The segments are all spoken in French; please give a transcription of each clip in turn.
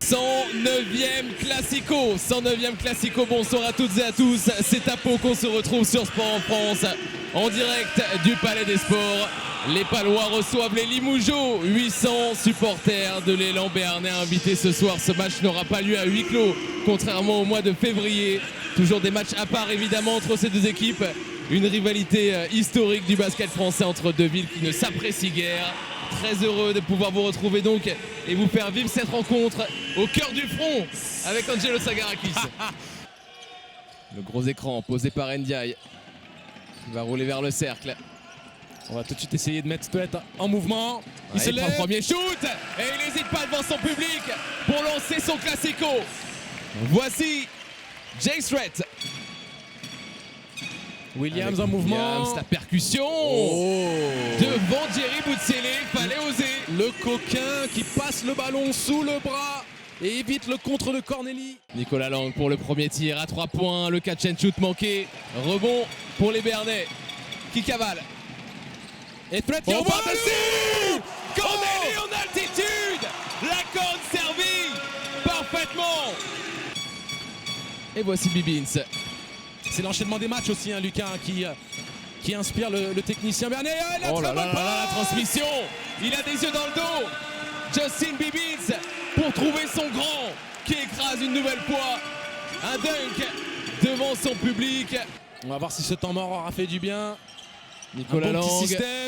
109e Classico, 109e Classico, bonsoir à toutes et à tous, c'est à Pau qu'on se retrouve sur Sport en France, en direct du Palais des Sports. Les Palois reçoivent les Limougeaux, 800 supporters de l'élan béarnais invités ce soir. Ce match n'aura pas lieu à huis clos, contrairement au mois de février. Toujours des matchs à part évidemment entre ces deux équipes. Une rivalité historique du basket français entre deux villes qui ne s'apprécient guère. Très heureux de pouvoir vous retrouver donc et vous faire vivre cette rencontre au cœur du front avec Angelo Sagarakis. Le gros écran posé par Ndiaye qui va rouler vers le cercle. On va tout de suite essayer de mettre Spet en mouvement. Il se lève. Premier shoot et il n'hésite pas devant son public pour lancer son classico. Voici Jay Stret. Williams en mouvement. Williams, la percussion devant Jerry Boutsielé, fallait oser. Le coquin qui passe le ballon sous le bras et évite le contre de Corneli. Nicolas Lang pour le premier tir à 3 points. Le catch and shoot manqué. Rebond pour les Béarnais qui cavalent. Et Fred qui envoie dessus. Corneli en altitude. La corne servie parfaitement. Et voici Bibins. C'est l'enchaînement des matchs aussi, hein, Lucas, qui inspire le technicien béarnais. La transmission. Il a des yeux dans le dos. Justin Bibins pour trouver son grand qui écrase une nouvelle fois. Un dunk devant son public. On va voir si ce temps mort aura fait du bien. Nicolas Lang,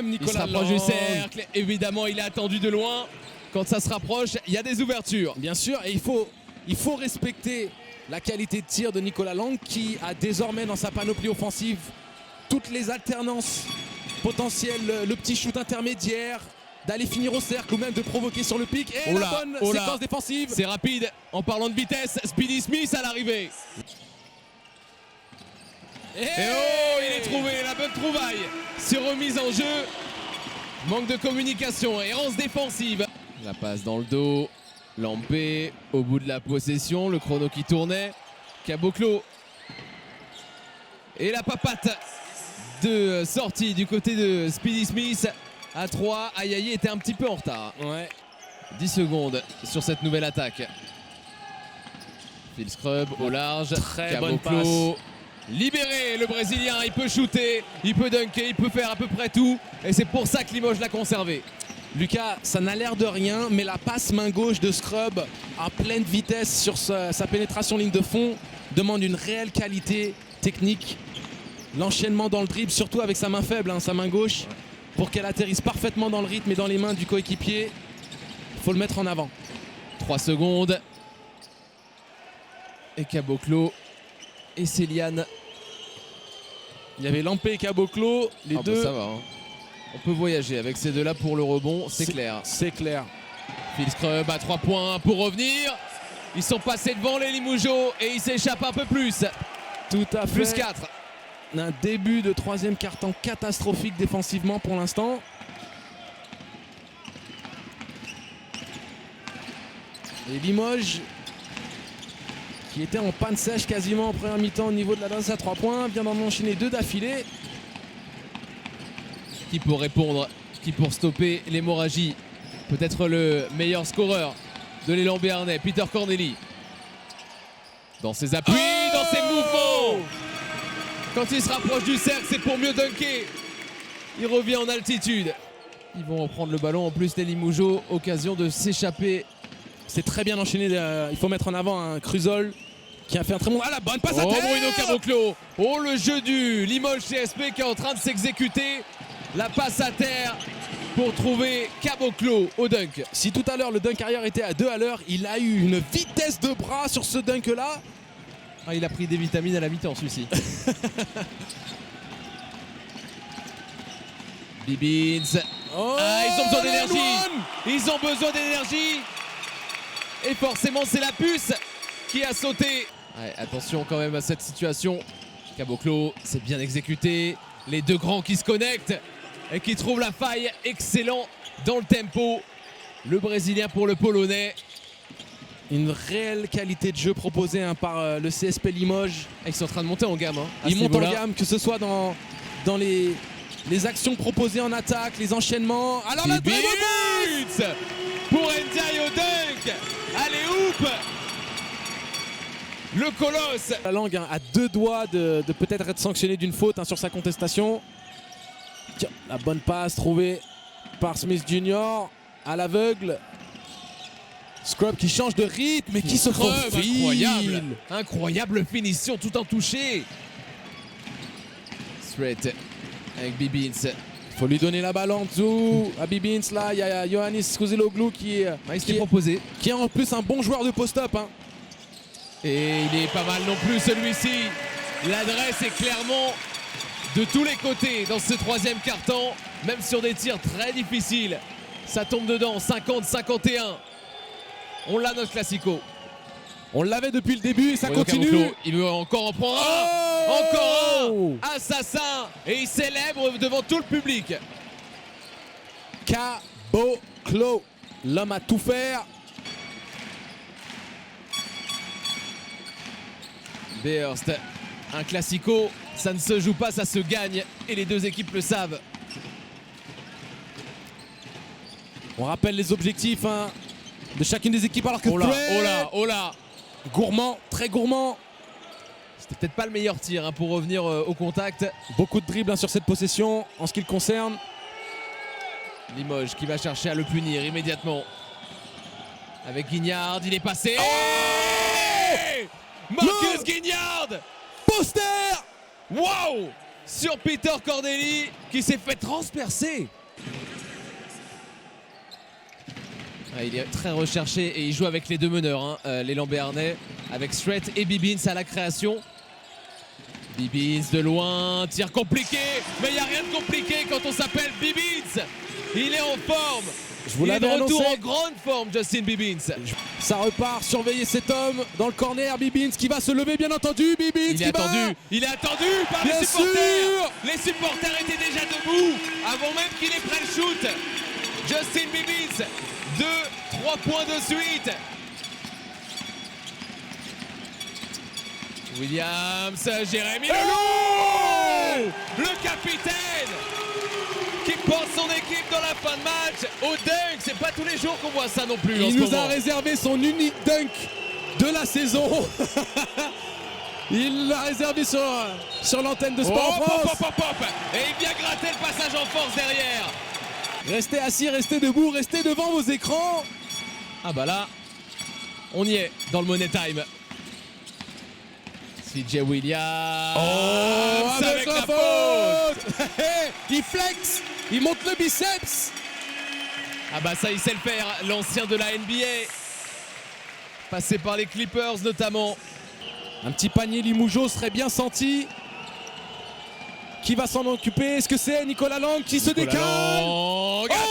Nicolas il se rapproche du cercle. Évidemment, il est attendu de loin. Quand ça se rapproche, il y a des ouvertures. Bien sûr, et il faut respecter la qualité de tir de Nicolas Lang qui a désormais dans sa panoplie offensive toutes les alternances potentielles, le petit shoot intermédiaire, d'aller finir au cercle ou même de provoquer sur le pic. Et la bonne séquence défensive. C'est rapide. En parlant de vitesse, Speedy Smith à l'arrivée. Et il est trouvé, la bonne trouvaille sur remise en jeu. Manque de communication, errance défensive. La passe dans le dos. Lampé au bout de la possession, le chrono qui tournait. Caboclo. Et la papate de sortie du côté de Speedy Smith à 3. Ayayi était un petit peu en retard. Ouais. 10 secondes sur cette nouvelle attaque. Phil Scrub au large. Très bonne passe. Libéré, le Brésilien, il peut shooter, il peut dunker, il peut faire à peu près tout. Et c'est pour ça que Limoges l'a conservé. Lucas, ça n'a l'air de rien, mais la passe main gauche de Scrub à pleine vitesse sur sa pénétration ligne de fond demande une réelle qualité technique. L'enchaînement dans le dribble, surtout avec sa main faible, sa main gauche, pour qu'elle atterrisse parfaitement dans le rythme et dans les mains du coéquipier. Il faut le mettre en avant. 3 secondes. Et Caboclo et Céliane. Il y avait Lampé et Caboclo, les deux. Ça va, hein. On peut voyager avec ces deux-là pour le rebond, c'est clair. C'est clair. Phil Scrub à 3 points pour revenir. Ils sont passés devant les Limougeaux et ils s'échappent un peu plus. Tout à fait. Plus 4. Un début de troisième quart-temps catastrophique défensivement pour l'instant. Et Limoges, qui était en panne sèche quasiment en première mi-temps au niveau de la danse à 3 points, vient d'en enchaîner 2 d'affilée. Qui pour répondre, qui pour stopper l'hémorragie, peut-être le meilleur scoreur de l'élan béarnais, Peter Corneli. Dans ses appuis, dans ses mouvements. Quand il se rapproche du cercle, c'est pour mieux dunker. Il revient en altitude. Ils vont reprendre le ballon. En plus, les Limougeaux, occasion de s'échapper. C'est très bien enchaîné. Il faut mettre en avant un Cruzol qui a fait un très bon... Ah, la bonne passe à terre. Bruno Caboclo. Oh, le jeu du Limoges CSP qui est en train de s'exécuter. La passe à terre pour trouver Caboclo au dunk. Si tout à l'heure le dunk arrière était à 2 à l'heure, il a eu une vitesse de bras sur ce dunk là. Ah, il a pris des vitamines à la mi-temps celui-ci. Bibins. Ils ont besoin d'énergie. Ils ont besoin d'énergie. Et forcément c'est la puce qui a sauté. Ouais, attention quand même à cette situation. Caboclo, c'est bien exécuté. Les deux grands qui se connectent et qui trouvent la faille. Excellent dans le tempo. Le Brésilien pour le Polonais. Une réelle qualité de jeu proposée par le CSP Limoges. Ils sont en train de monter en gamme. Ils montent en gamme, que ce soit dans les actions proposées en attaque, les enchaînements. Alors la pour Ndiaye au dunk. Allez, hoop le colosse. La langue a 2 doigts de peut-être être sanctionné d'une faute sur sa contestation. Tiens, la bonne passe trouvée par Smith Jr. à l'aveugle. Scrub qui change de rythme et qui se faufile. Incroyable. Incroyable finition tout en touché. Straight avec Bibins. Il faut lui donner la balle en dessous à Bibins. Là, il y a Ioannis Kouzeloglou qui s'est proposé. Qui est en plus un bon joueur de post-up. Et il est pas mal non plus celui-ci. L'adresse est clairement de tous les côtés dans ce troisième quart-temps. Même sur des tirs très difficiles. Ça tombe dedans, 50-51. On l'a notre classico. On l'avait depuis le début et ça continue. Caboclo, il veut encore en prendre un. Encore un. Assassin. Et il célèbre devant tout le public. Caboclo. L'homme à tout faire. Beerst, un classico, ça ne se joue pas, ça se gagne. Et les deux équipes le savent. On rappelle les objectifs de chacune des équipes alors que oh là. Gourmand, très gourmand. C'était peut-être pas le meilleur tir pour revenir au contact. Beaucoup de dribbles sur cette possession en ce qui le concerne. Limoges qui va chercher à le punir immédiatement. Avec Guignard, il est passé. Marcus Guignard. Poster. Waouh. Sur Peter Cordelli qui s'est fait transpercer. Il est très recherché et il joue avec les deux meneurs, l'élan béarnais, avec Strait et Bibins à la création. Bibins de loin, tir compliqué, mais il n'y a rien de compliqué quand on s'appelle Bibins. Il est en forme. Il est de retour en grande forme, Justin Bibins. Ça repart, surveiller cet homme dans le corner. Bibins qui va se lever, bien entendu. Bibins il est attendu par les supporters. Les supporters étaient déjà debout avant même qu'il ait pris le shoot. Justin Bibins, 2-3 points de suite. Williams, Jérémy Leloup, le capitaine qui porte son équipe dans la fin de match au dunk. C'est pas tous les jours qu'on voit ça non plus. Il nous a réservé son unique dunk de la saison. Il l'a réservé sur l'antenne de Sport en France. Et il vient gratter le passage en force derrière. Restez assis, restez debout, restez devant vos écrans. Ah bah là, on y est dans le Money Time. CJ Williams avec la faute. Il flex, il monte le biceps. Ah bah ça il sait le faire, l'ancien de la NBA. Passé par les Clippers notamment. Un petit panier Limoujo serait bien senti. Qui va s'en occuper? Est-ce que c'est Nicolas Lang qui se décale? Lang à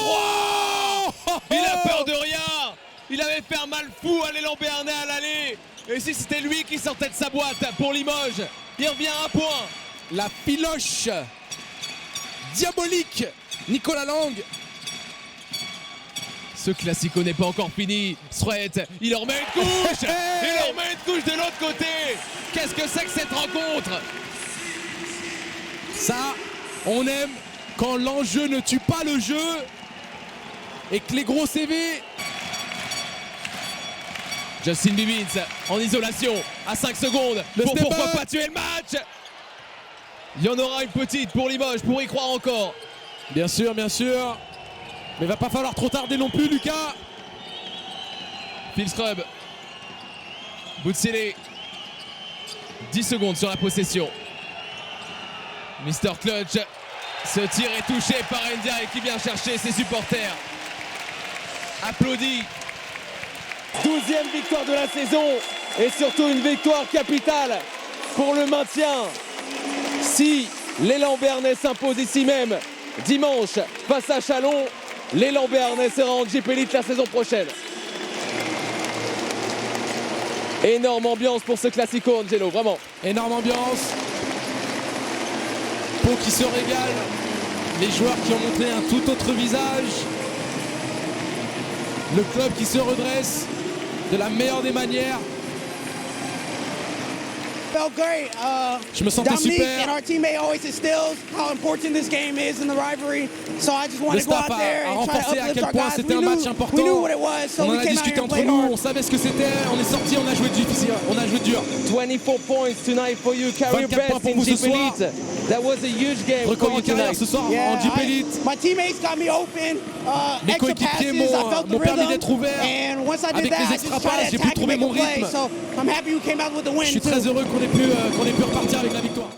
3. Il a peur de rien. Il avait fait un mal fou à l'élan béarnais à l'aller. Et si c'était lui qui sortait de sa boîte pour Limoges, il revient à un point. La piloche diabolique Nicolas Lang. Ce classico n'est pas encore fini. Strait, il en remet une couche. Il en remet une couche de l'autre côté. Qu'est-ce que c'est que cette rencontre? Ça, on aime quand l'enjeu ne tue pas le jeu et que les gros CV. Justin Bibins en isolation à 5 secondes pour pourquoi pas tuer le match. Il y en aura une petite pour Limoges pour y croire encore. Bien sûr, bien sûr. Mais il va pas falloir trop tarder non plus, Lucas. Phil Scrub. Boutsélé. 10 secondes sur la possession. Mister Clutch. Ce tir est touché par Ndiaye qui vient chercher ses supporters. Applaudit. 12e victoire de la saison et surtout une victoire capitale pour le maintien. Si l'élan béarnais s'impose ici même dimanche face à Chalon, l'élan béarnais sera en Jeep Elite la saison prochaine. Énorme ambiance pour ce classico, Angelo, vraiment. Énorme ambiance. Pau qui se régale. Les joueurs qui ont montré un tout autre visage. Le club qui se redresse de la meilleure des manières. Felt great. Je me sentais Dominique super. and our teammate always instills how important this game is in the rivalry. So I just Le wanted to go staff out there a and try to renforcé à uplift quel our point guys. c'était un match important. We knew what it was, so On en we a came out discuté here and entre played nous, hard. on savait ce que c'était, on est sorti, on a joué difficile, on a joué dur. 24 points tonight for you, career 24 points best pour in vous ce Jeep soir. Elite. That was a huge game for Record you en carrière tonight. ce soir Yeah, en Jeep Elite. my teammates got me open. Mes Extra coéquipiers passes, I felt the m'ont permis rhythm. d'être ouvert. And once I did Avec that, les I extra just tried passes, to j'ai pu attack and trouver make a mon play. rythme. So I'm happy we came out with the win. Je suis too. très heureux qu'on ait pu repartir avec la victoire.